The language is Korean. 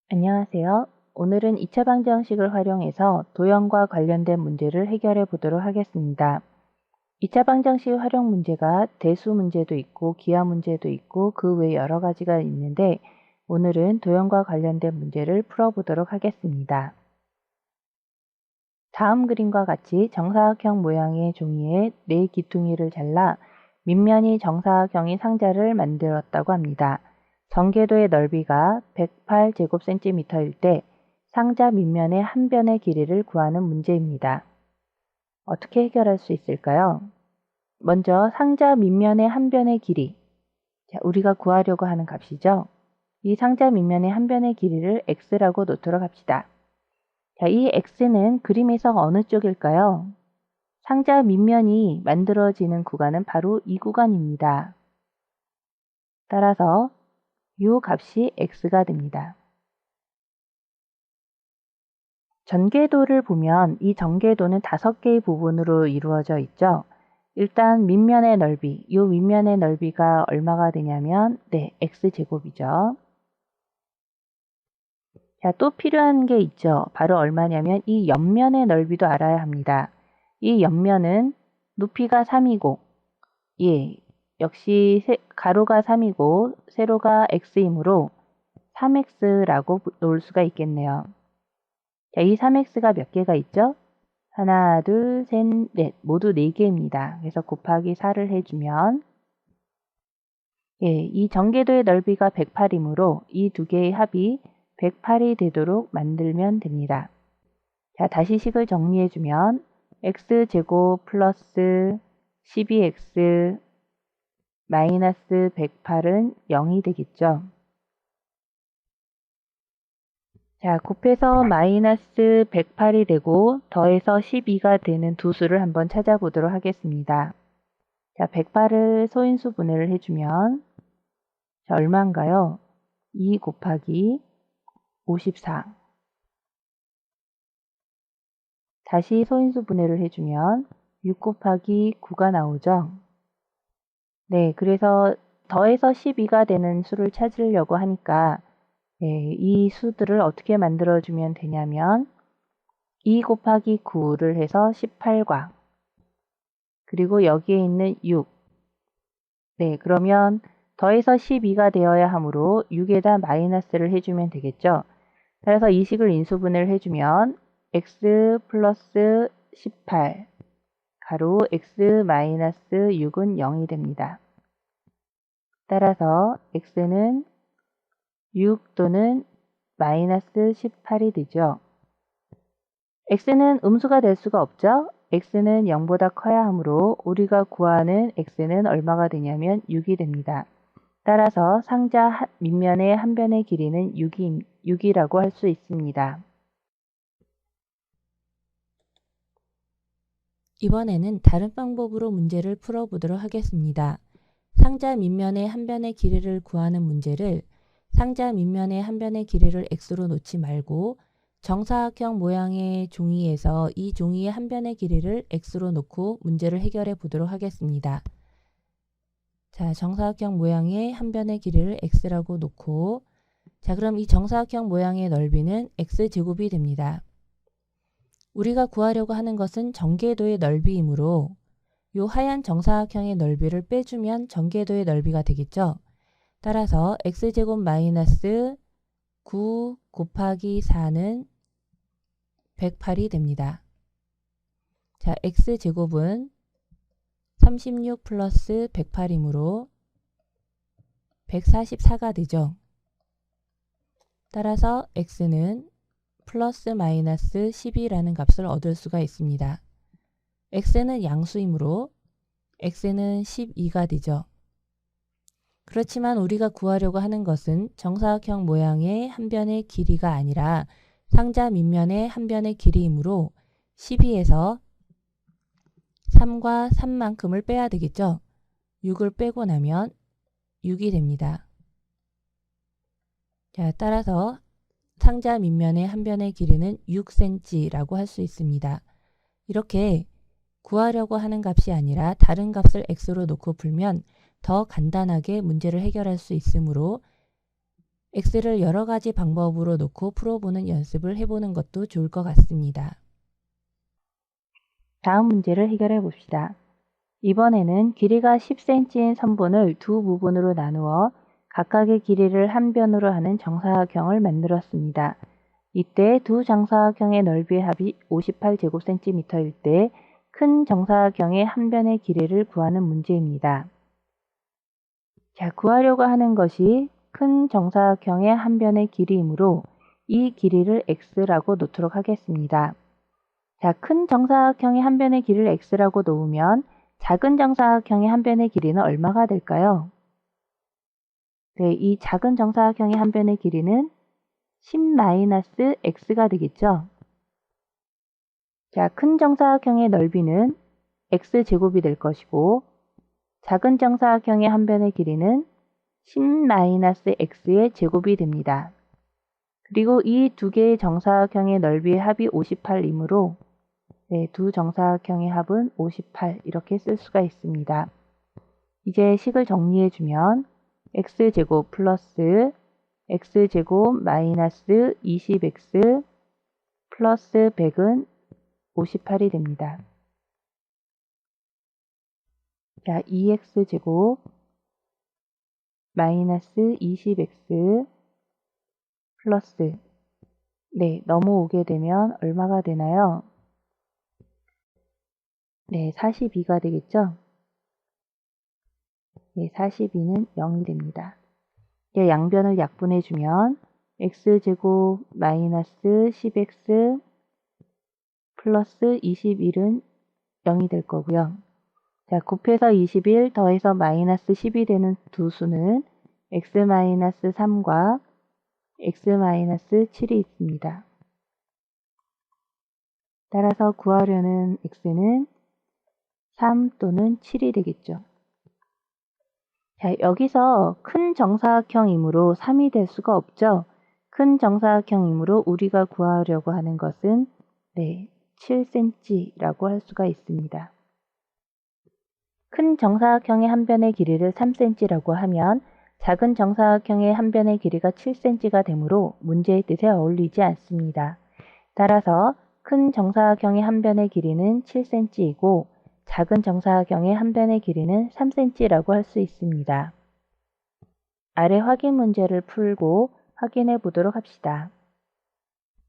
안녕하세요. 오늘은 2차 방정식을 활용해서 도형과 관련된 문제를 해결해 보도록 하겠습니다. 2차 방정식 활용 문제가 대수 문제도 있고 기하 문제도 있고 그 외 여러 가지가 있는데 오늘은 도형과 관련된 문제를 풀어보도록 하겠습니다. 다음 그림과 같이 정사각형 모양의 종이에 4기퉁이를 잘라 밑면이 정사각형인 상자를 만들었다고 합니다. 전개도의 넓이가 108제곱cm일 때 상자 밑면의 한 변의 길이를 구하는 문제입니다. 어떻게 해결할 수 있을까요? 먼저 상자 밑면의 한 변의 길이, 우리가 구하려고 하는 값이죠. 이 상자 밑면의 한 변의 길이를 x라고 놓도록 합시다. 이 x는 그림에서 어느 쪽일까요? 상자 밑면이 만들어지는 구간은 바로 이 구간입니다. 따라서 이 값이 x가 됩니다. 전개도를 보면 이 전개도는 5개의 부분으로 이루어져 있죠. 일단 밑면의 넓이, 이 밑면의 넓이가 얼마가 되냐면 x제곱이죠. 자, 또 필요한 게 있죠. 바로 얼마냐면 이 옆면의 넓이도 알아야 합니다. 이 옆면은 높이가 3이고 역시 가로가 3이고 세로가 x이므로 3x라고 놓을 수가 있겠네요. 자, 이 3x가 몇 개가 있죠? 하나, 둘, 셋, 넷. 모두 4개입니다. 그래서 곱하기 4를 해주면 이 전개도의 넓이가 108이므로 이 두 개의 합이 108이 되도록 만들면 됩니다. 자, 다시 식을 정리해주면 x제곱 플러스 12x 마이너스 108은 0이 되겠죠. 자, 곱해서 마이너스 108이 되고 더해서 12가 되는 두 수를 한번 찾아보도록 하겠습니다. 자, 108을 소인수 분해를 해주면 자, 얼마인가요? 2 곱하기 54. 다시 소인수 분해를 해주면 6 곱하기 9가 나오죠. 네, 그래서 더해서 12가 되는 수를 찾으려고 하니까 이 수들을 어떻게 만들어주면 되냐면 2 곱하기 9를 해서 18과 그리고 여기에 있는 6. 네, 그러면 더해서 12가 되어야 하므로 6에다 마이너스를 해주면 되겠죠. 그래서 이 식을 인수분해를 해주면 x 플러스 18 가로 x 마이너스 6은 0이 됩니다. 따라서 x는 6 또는 마이너스 18이 되죠. x는 음수가 될 수가 없죠. x는 0보다 커야 하므로 우리가 구하는 x는 얼마가 되냐면 6이 됩니다. 따라서 상자 밑면의 한 변의 길이는 6이라고 할 수 있습니다. 이번에는 다른 방법으로 문제를 풀어보도록 하겠습니다. 상자 밑면의 한 변의 길이를 구하는 문제를 상자 밑면의 한 변의 길이를 x로 놓지 말고 정사각형 모양의 종이에서 이 종이의 한 변의 길이를 x로 놓고 문제를 해결해 보도록 하겠습니다. 자, 정사각형 모양의 한 변의 길이를 x라고 놓고 자, 그럼 이 정사각형 모양의 넓이는 x제곱이 됩니다. 우리가 구하려고 하는 것은 전개도의 넓이이므로 이 하얀 정사각형의 넓이를 빼주면 전개도의 넓이가 되겠죠. 따라서 x제곱 마이너스 9 곱하기 4는 108이 됩니다. 자, x제곱은 36 플러스 108이므로 144가 되죠. 따라서 x는 플러스 마이너스 12라는 값을 얻을 수가 있습니다. x는 양수이므로 x는 12가 되죠. 그렇지만 우리가 구하려고 하는 것은 정사각형 모양의 한 변의 길이가 아니라 상자 밑면의 한 변의 길이이므로 12에서 3과 3만큼을 빼야 되겠죠. 6을 빼고 나면 6이 됩니다. 자, 따라서 상자 밑면의 한 변의 길이는 6cm라고 할 수 있습니다. 이렇게 구하려고 하는 값이 아니라 다른 값을 x로 놓고 풀면 더 간단하게 문제를 해결할 수 있으므로 x를 여러 가지 방법으로 놓고 풀어보는 연습을 해보는 것도 좋을 것 같습니다. 다음 문제를 해결해 봅시다. 이번에는 길이가 10cm인 선분을 두 부분으로 나누어 각각의 길이를 한 변으로 하는 정사각형을 만들었습니다. 이때 두 정사각형의 넓이의 합이 58제곱cm일 때 큰 정사각형의 한 변의 길이를 구하는 문제입니다. 자, 구하려고 하는 것이 큰 정사각형의 한 변의 길이이므로 이 길이를 x라고 놓도록 하겠습니다. 자, 큰 정사각형의 한 변의 길이를 x라고 놓으면 작은 정사각형의 한 변의 길이는 얼마가 될까요? 네, 이 작은 정사각형의 한 변의 길이는 10-x가 되겠죠? 자, 큰 정사각형의 넓이는 x제곱이 될 것이고 작은 정사각형의 한 변의 길이는 10-x의 제곱이 됩니다. 그리고 이 두 개의 정사각형의 넓이의 합이 58이므로 네, 두 정사각형의 합은 58 이렇게 쓸 수가 있습니다. 이제 식을 정리해주면 x제곱 플러스 x제곱 마이너스 20x 플러스 100은 58이 됩니다. 자, 2x제곱 마이너스 20x 플러스 네, 넘어오게 되면 얼마가 되나요? 네, 42가 되겠죠? 네, 42는 0이 됩니다. 네, 양변을 약분해주면 x제곱 마이너스 10x 플러스 21은 0이 될 거고요. 자, 곱해서 21 더해서 마이너스 10이 되는 두 수는 x-3과 x-7이 있습니다. 따라서 구하려는 x는 3 또는 7이 되겠죠. 자, 여기서 큰 정사각형이므로 3이 될 수가 없죠. 큰 정사각형이므로 우리가 구하려고 하는 것은 네, 7cm라고 할 수가 있습니다. 큰 정사각형의 한 변의 길이를 3cm라고 하면 작은 정사각형의 한 변의 길이가 7cm가 되므로 문제의 뜻에 어울리지 않습니다. 따라서 큰 정사각형의 한 변의 길이는 7cm이고 작은 정사각형의 한 변의 길이는 3cm라고 할 수 있습니다. 아래 확인 문제를 풀고 확인해 보도록 합시다.